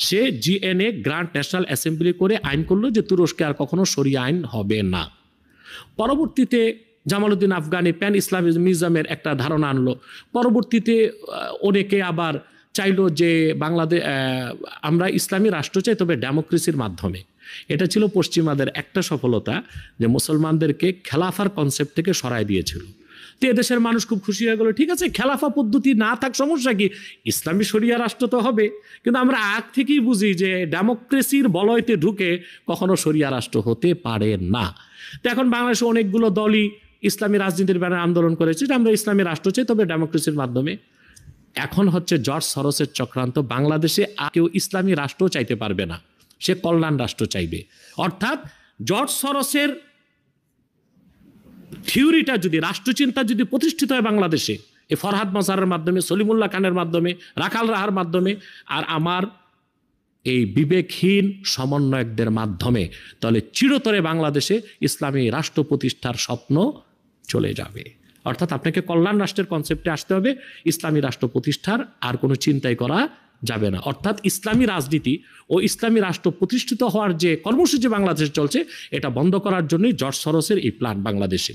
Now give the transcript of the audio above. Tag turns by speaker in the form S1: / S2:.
S1: সে GNA grand national assembly করে আইন করলো যে তুরস্কে আর কখনো শরিয়া আইন হবে না। পরবর্তীতে জামালউদ্দিন আফগানি প্যান ইসলামিজমের একটা ধারণা আনলো। পরবর্তীতে অনেকে আবার চাইলো যে বাংলাদেশ আমরা ইসলামী রাষ্ট্র চাই, তবে ডেমোক্রেসির মাধ্যমে। এটা ছিল পশ্চিমাদের একটা সফলতা, যে মুসলমানদেরকে খেলাফার কনসেপ্ট থেকে সরায় দিয়েছিল। তো এদেশের মানুষ খুব খুশি হয়ে গেল, ঠিক আছে খেলাফা পদ্ধতি না থাক সমস্যা কি, ইসলামী শরিয়া রাষ্ট্র তো হবে। কিন্তু আমরা আগ থেকেই বুঝি যে ডেমোক্রেসির বলয়তে ঢুকে কখনো শরিয়া রাষ্ট্র হতে পারে না। তো এখন বাংলাদেশে অনেকগুলো দলই ইসলামী রাজনীতির ব্যানারে আন্দোলন করেছে যে আমরা ইসলামী রাষ্ট্র চাই, তবে ডেমোক্রেসির মাধ্যমে। এখন হচ্ছে জর্জ সরোসের চক্রান্ত, বাংলাদেশে আর কেউ ইসলামী রাষ্ট্র চাইতে পারবে না, সে কল্যাণ রাষ্ট্র চাইবে। অর্থাৎ জর্জ সরোসের থিওরিটা যদি, রাষ্ট্রচিন্তা যদি প্রতিষ্ঠিত হয় বাংলাদেশে, এই ফরহাদ মজারের মাধ্যমে, সলিমুল্লাহ খানের মাধ্যমে, রাখাল রাহার মাধ্যমে, আর আমার এই বিবেকহীন সমন্বয়কদের মাধ্যমে, তাহলে চিরতরে বাংলাদেশে ইসলামী রাষ্ট্র প্রতিষ্ঠার স্বপ্ন চলে যাবে। অর্থাৎ আপনাকে কল্যাণ রাষ্ট্রের কনসেপ্টে আসতে হবে, ইসলামী রাষ্ট্র প্রতিষ্ঠার আর কোনো চিন্তাই করা যাবে না। অর্থাৎ ইসলামী রাজনীতি ও ইসলামী রাষ্ট্র প্রতিষ্ঠিত হওয়ার যে কর্মসূচি বাংলাদেশে চলছে, এটা বন্ধ করার জন্যই জর্জ সরোসের এই প্ল্যান বাংলাদেশে।